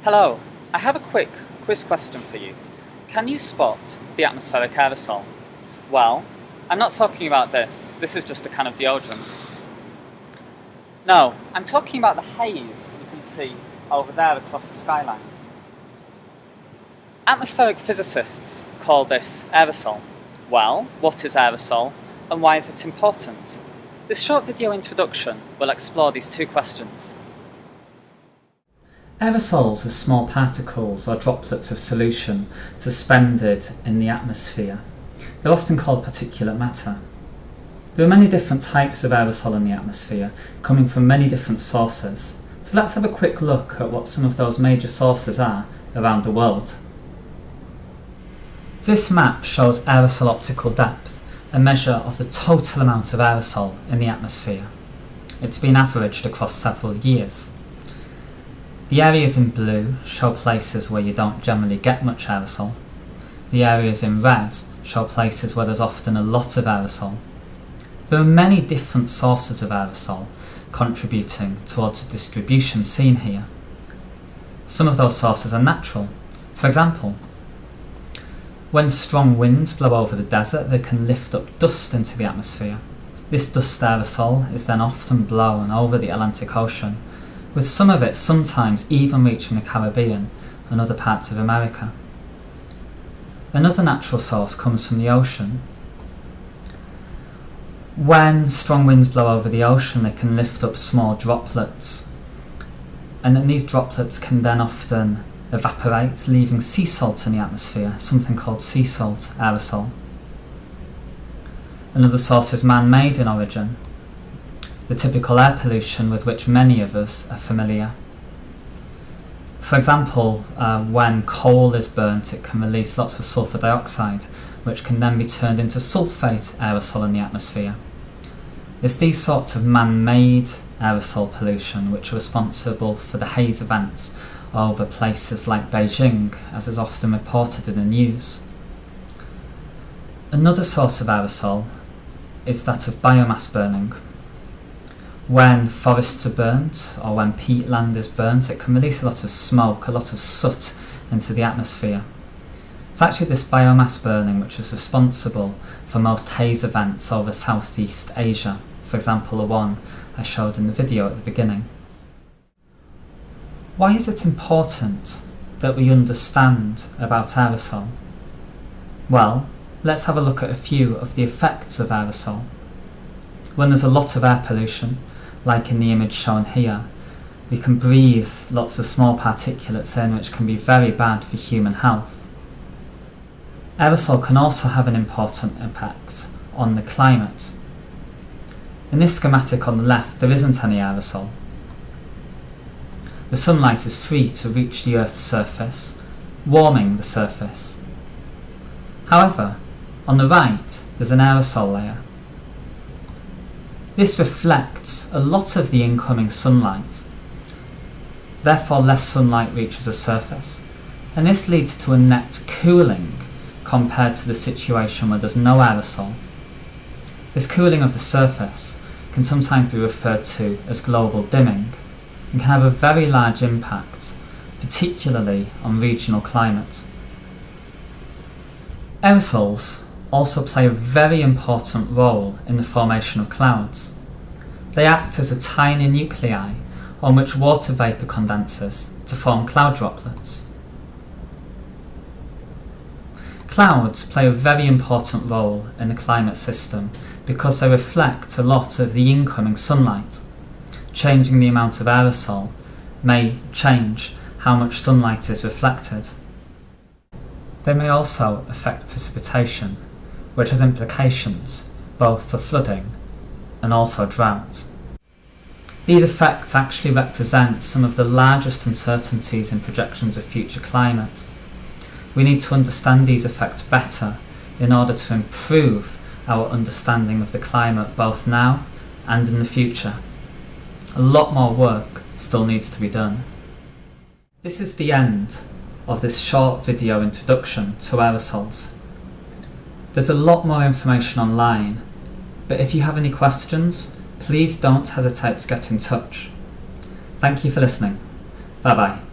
Hello, I have a quick quiz question for you. Can you spot the atmospheric aerosol? Well, I'm not talking about this. This is just a can of deodorant. No, I'm talking about the haze you can see over there across the skyline. Atmospheric physicists call this aerosol. Well, what is aerosol and why is it important? This short video introduction will explore these two questions. Aerosols are small particles or droplets of solution suspended in the atmosphere. They're often called particulate matter. There are many different types of aerosol in the atmosphere, coming from many different sources. So let's have a quick look at what some of those major sources are around the world. This map shows aerosol optical depth, a measure of the total amount of aerosol in the atmosphere. It's been averaged across several years. The areas in blue show places where you don't generally get much aerosol. The areas in red show places where there's often a lot of aerosol. There are many different sources of aerosol contributing towards the distribution seen here. Some of those sources are natural. For example, when strong winds blow over the desert, they can lift up dust into the atmosphere. This dust aerosol is then often blown over the Atlantic Ocean, with some of it sometimes even reaching the Caribbean and other parts of America. Another natural source comes from the ocean. When strong winds blow over the ocean, they can lift up small droplets, and then these droplets can then often evaporate, leaving sea salt in the atmosphere, something called sea salt aerosol. Another source is man-made in origin, the typical air pollution with which many of us are familiar. For example, when coal is burnt, it can release lots of sulfur dioxide, which can then be turned into sulfate aerosol in the atmosphere. It's these sorts of man-made aerosol pollution which are responsible for the haze events over places like Beijing, as is often reported in the news. Another source of aerosol is that of biomass burning. When forests are burnt, or when peatland is burnt, it can release a lot of smoke, a lot of soot into the atmosphere. It's actually this biomass burning which is responsible for most haze events over Southeast Asia, for example the one I showed in the video at the beginning. Why is it important that we understand about aerosol? Well, let's have a look at a few of the effects of aerosol. When there's a lot of air pollution, like in the image shown here, we can breathe lots of small particulates in, which can be very bad for human health. Aerosol can also have an important impact on the climate. In this schematic on the left, there isn't any aerosol. The sunlight is free to reach the Earth's surface, warming the surface. However, on the right, there's an aerosol layer. This reflects a lot of the incoming sunlight. Therefore, less sunlight reaches the surface, and this leads to a net cooling compared to the situation where there's no aerosol. This cooling of the surface can sometimes be referred to as global dimming and can have a very large impact, particularly on regional climate. Aerosols also play a very important role in the formation of clouds. They act as a tiny nuclei on which water vapour condenses to form cloud droplets. Clouds play a very important role in the climate system because they reflect a lot of the incoming sunlight. Changing the amount of aerosol may change how much sunlight is reflected. They may also affect precipitation, which has implications both for flooding and also drought. These effects actually represent some of the largest uncertainties in projections of future climate. We need to understand these effects better in order to improve our understanding of the climate both now and in the future. A lot more work still needs to be done. This is the end of this short video introduction to aerosols. There's a lot more information online, but if you have any questions, please don't hesitate to get in touch. Thank you for listening. Bye bye.